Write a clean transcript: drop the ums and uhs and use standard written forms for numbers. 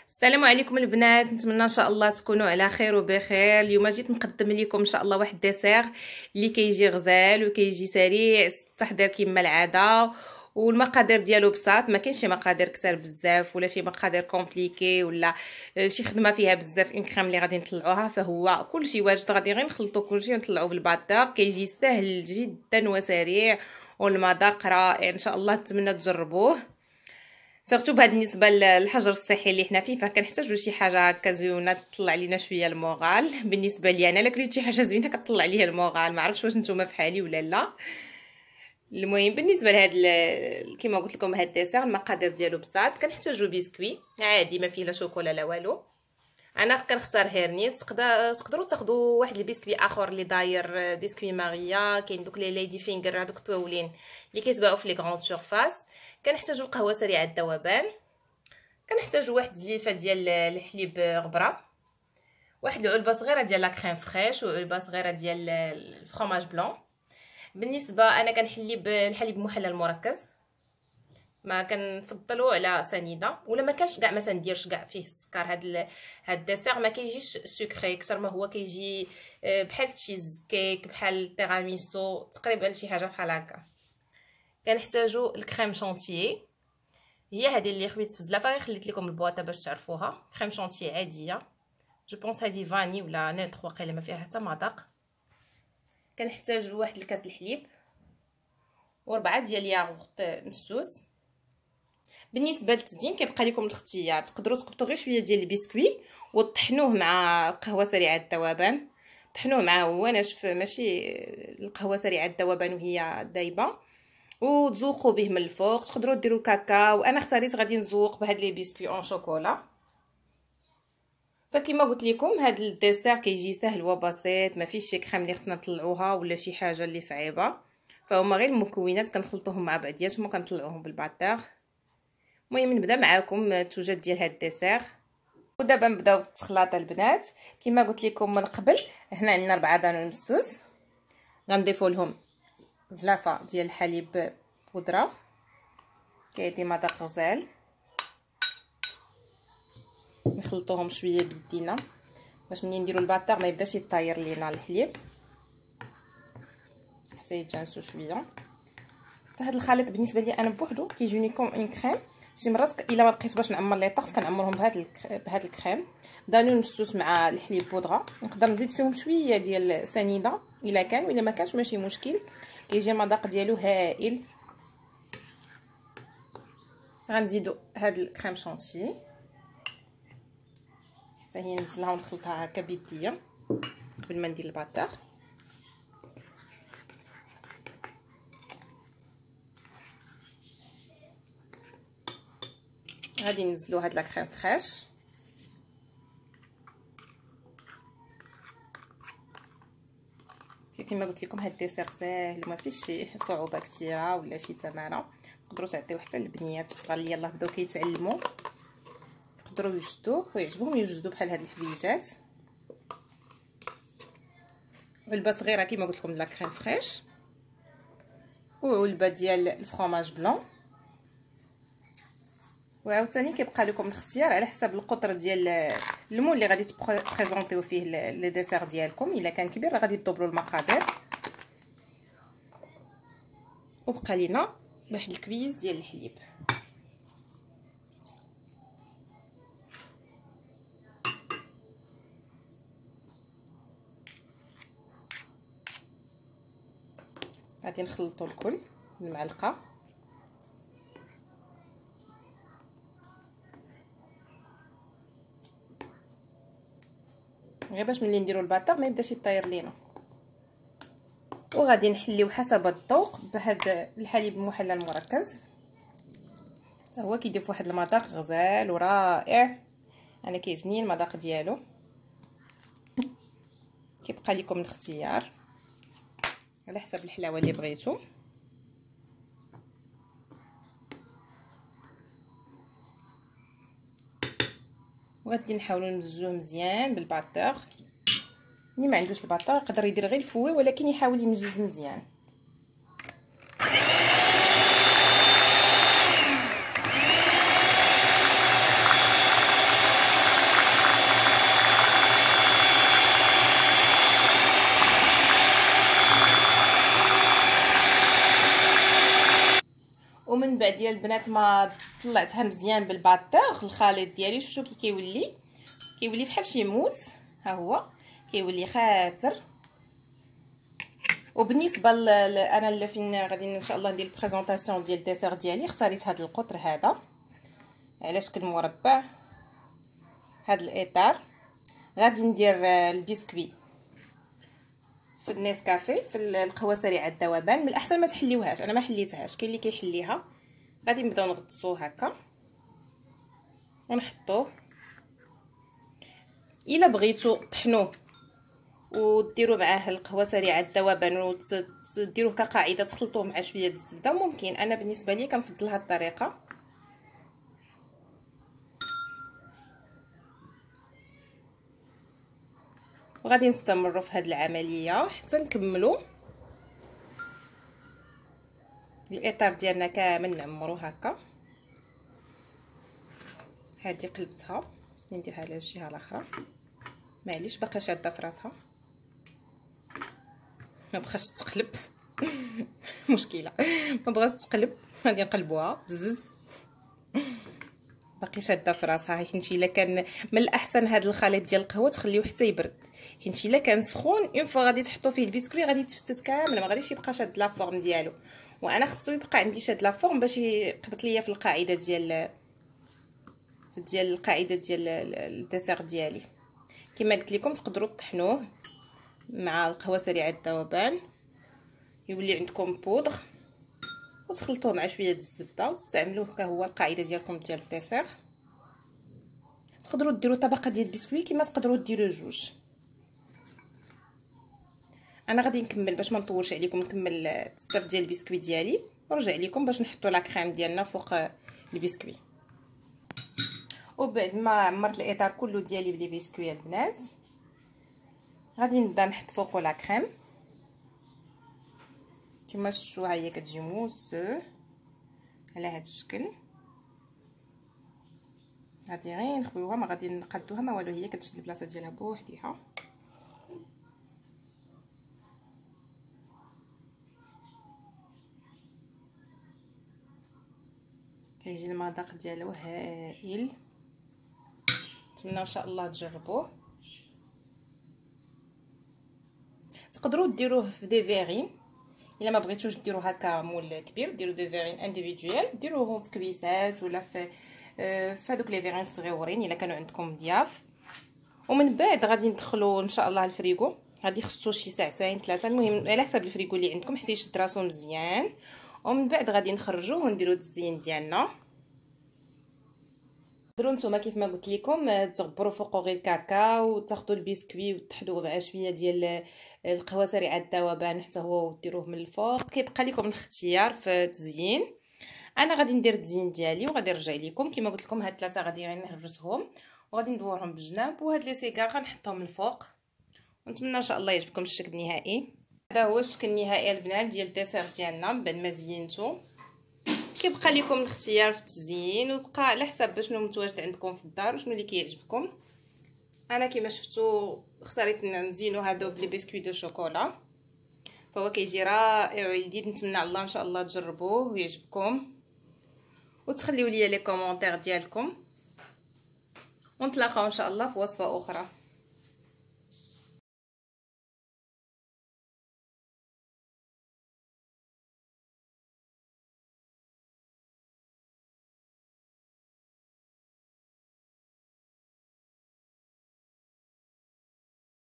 السلام عليكم البنات، نتمنى ان شاء الله تكونوا على خير وبخير. اليوم جيت نقدم لكم ان شاء الله واحد الديسير اللي كيجي غزال وكيجي سريع التحضير كما العاده، والمقادير ديالو بساط، ما كاينش شي مقادير كثار بزاف ولا شي مقادير كومبليكي ولا شي خدمه فيها بزاف. ان كريم اللي غادي نطلعوها فهو كلشي واجد، غادي غير نخلطوا كلشي ونطلعوه بالباطور. كيجي سهل جدا وسريع والمذاق رائع، ان شاء الله نتمنى تجربوه. سيرتو بهاد بالنسبه للحجر الصحي اللي حنا فيه، فكنحتاجوا شي حاجه هكا زوينه تطلع لينا شويه المورال. بالنسبه لي انا الا كريت شي حاجه زوينه كتطلع ليا المورال، ما عرفتش واش نتوما فحالي ولا لا. المهم بالنسبه لهاد كيما قلت لكم هاد الديسير المقادير ديالو بساط. كنحتاجوا بسكوي عادي ما فيه لا شوكولا لا والو، انا كنختار هيرنيس. تقدروا تاخذوا واحد البسكوي اخر اللي داير بسكوي ماريا، كاين دوك لي ليدي فينغر هذوك طويلين اللي كيتباعوا في لي غروند سورفاس. كنحتاجوا القهوه سريعه الذوبان، كنحتاجوا واحد زليفه ديال الحليب غبره، واحد العلبه صغيره ديال لا كريم فريش، وعلبه صغيره ديال الفرomاج بلون. بالنسبه انا كنحلي بالحليب محلى مركز، ما كنفضلوا على سنيده، ولا ما كانش كاع ما تنديرش كاع فيه السكر. هاد الديسير ما كيجيش سكري اكثر ما هو كيجي بحال تشيز كيك، بحال التيراميسو، تقريبا شي حاجه بحال هكا. كنحتاجوا الكريم شونتيي، هي هذه اللي خبيت في زلافه، غير خليت لكم البواطه باش تعرفوها. كريم شونتيي عاديه، جو بونس هذه فاني ولا نوتر واقيلا ما فيها حتى مذاق. كنحتاجوا واحد الكاس الحليب و4 ديال الياغورت مسوس. بالنسبه للتزيين كيبقى لكم الاختيار، تقدروا تقبطوا غير شويه ديال البسكوي وطحنوه مع قهوه سريعه الذوبان، طحنوه معاه هو ناشف، ماشي القهوه سريعه الذوبان وهي دايبه، وتزوقوا به من الفوق. تقدروا ديروا كاكاو، انا اختاريت غادي نزوق بهاد لي بسكوي اون شوكولا. فكما قلت لكم هاد الديسير كيجي سهل وبسيط، ما فيش شي كريم اللي خصنا نطلعوها ولا شي حاجه اللي صعيبه، فهما غير المكونات كنخلطوهم مع بعضياتهم وكنطلعوهم بالباطور. المهم نبدا معكم توجد ديال هاد الديسير. ودابا نبداو التخلاط البنات. كما قلت لكم من قبل، هنا عندنا 4 دانون مسوس، غنضيفوا لهم زلافه ديال الحليب بودره كيعطي مذاق غزال، نخلطوهم شويه بيدينا باش ملي نديروا الباطور ما يبداش يطاير لينا الحليب حتى يتجانسوا شويه. فهاد الخليط بالنسبه لي انا بوحدو كيجوني كوم اون كريم. شي مرات الا ما بقيت باش نعمر لي طاغط كنعمرهم بهاد الكريم. دانون مسوس مع الحليب بودره، نقدر نزيد فيهم شويه ديال سنيده الا كان، والا ما كانش ماشي مشكل، كيجي المذاق ديالو هائل. غنزيدو هاد الكريم شونتي حتى هي نزلها ونخلطها هكا بيديا قبل ما ندير الباطور. غادي ننزلو هاد لا كريم فريش، كما قلت لكم هاد الديسير ساهل وما فيش شي صعوبه كثيره ولا شي تماره. تقدروا تعطيو حتى البنيات الصغار اللي يلاه بداو كيتعلموا، يقدروا يوجدوه ويعجبهم يوجدوا بحال هاد الحبيجات. علبه صغيره كما قلت لكم لا كريم فريش، وعلبه ديال الفرomاج بلون، وعاوتاني كيبقى لكم الاختيار على حسب القطر ديال المول اللي غادي تبريزونطيو فيه لي ديسير ديالكم. الا كان كبير غادي تدوبلوا المقادير. وبقى لينا واحد الكبيز ديال الحليب. غادي نخلطوا الكل بالمعلقه، غير باش ملي نديروا الباطور ما يبداش يطير لينا. وغادي نحليو حسب الذوق بهذا الحليب المحلى المركز، حتى هو كيضيف واحد المذاق غزال ورائع. انا كيعجبني المذاق ديالو. كيبقى لكم الاختيار على حسب الحلاوه اللي بغيتو. وغادي نحاولوا نمزجوه مزيان بالباطور. اللي ما عندوش الباطور يقدر يدير غير الفوي، ولكن يحاول يمجز مزيان. بعد ديال البنات ما طلعتها مزيان بالباتور الخليط ديالي، شفتوا كي كيولي بحال شي موس، ها هو كيولي خاتر. وبالنسبه انا اللي فين غادي ان شاء الله ندير البريزونطاسيون ديال الديسير ديالي، اختاريت هذا القطر هذا على شكل مربع، هذا الاطار. غادي ندير البسكوي في النسكافيه في القهوه سريعه الذوبان. من الاحسن ما تحليوهاش، انا ما حليتهاش، كاين اللي كيحليها. غادي نبداو نغطسوه هكا ونحطوه. الا بغيتو طحنوه وديروا معاه القهوه سريعه الذوبان وديروه كقاعده، تخلطوه مع شويه الزبده، ممكن. انا بالنسبه لي كنفضل هذه الطريقه. وغادي نستمروا في هذه العمليه حتى نكملوا الاطار ديالنا كامل، نعمرو هكا. هذه قلبتها، خصني نديرها على الجهه الاخرى، معليش باقا شاده في راسها، ما بغاش تقلب مشكله، ما بغاش تقلب. غادي نقلبوها بزز، باقي شاده في راسها. حيت الا كان من الاحسن هذا الخليط ديال القهوه تخليوه حتى يبرد، حيت الا كان سخون اون فوا غادي تحطوا فيه البسكوي غادي يتفتت كامل، ما غاديش يبقى شاد لا فورم ديالو. وانا خصو يبقى عندي شاد لا فورم باش يقبط ليا في القاعده ديال القاعده ديال الديسير ديالي. كما قلت لكم تقدروا تطحنوه مع القهوه سريعه الذوبان يولي عندكم بودغ، وتخلطوه مع شويه الزبده وتستعملوه كهو القاعده ديالكم ديال الديسير. تقدروا ديروا طبقه ديال البسكوي كما تقدروا ديروا جوج. انا غادي نكمل باش ما نطولش عليكم، نكمل التستاف ديال البسكوي ديالي ونرجع لكم باش نحطوا لا كريم ديالنا فوق البسكوي. وبعد ما عمرت الاطار كله ديالي بلي بسكوي البنات، غادي نبدا نحط فوقو لا كريم كما شفتوها، هي كتجي موس على هذا الشكل. غادي غير نخويوها، ما غادي نقادوها ما والو، هي كتشد البلاصه ديالها بوحديها. كيجي المذاق ديالو هائل، نتمنى ان شاء الله تجربوه. تقدروا ديروه في دي فيغين، الا ما بغيتوش ديروا هكا مول كبير، ديروا دي فيغين انديفيدويال، ديروهم في كبيسات ولا في هذوك لي فيغين صغيورين الا كانوا عندكم ضياف. ومن بعد غادي ندخلوا ان شاء الله الفريغو، غادي يخصو شي ساعتين ثلاثه، المهم على حسب الفريغو اللي عندكم حتى يشد راسو مزيان. ومن بعد غادي نخرجوه ونديروا التزيين ديالنا. تقدروا نتوما كيف ما قلت لكم تغبروا فوقو غير كاكاو وتاخذوا البسكوي وتحدوه مع شويه ديال القهوه سريعه الذوبان حتى هو وديروه من الفوق. كيبقى لكم الاختيار في التزيين. انا غادي ندير التزيين ديالي وغادي نرجع لكم. كما قلت لكم هاد ثلاثه غادي غير نهرسهم وغادي ندورهم بالجناب، وهاد لي سيغار غنحطهم من الفوق. ونتمنى ان شاء الله يعجبكم الشكل النهائي. هذا هو الشكل النهائي البنات ديال الديسير ديالنا بعد ما زينتو. كيبقى لكم الاختيار في التزيين، وبقى على حسب شنو متواجد عندكم في الدار وشنو اللي كيعجبكم. انا كما شفتوا اختاريت نزينو هادو بلي بسكوي دو شوكولا، فهو كيجي رائع وجديد. نتمنى على الله ان شاء الله تجربوه ويعجبكم، وتخليوا لي لي كومونتير ديالكم، ونتلاقاو ان شاء الله في وصفه اخرى.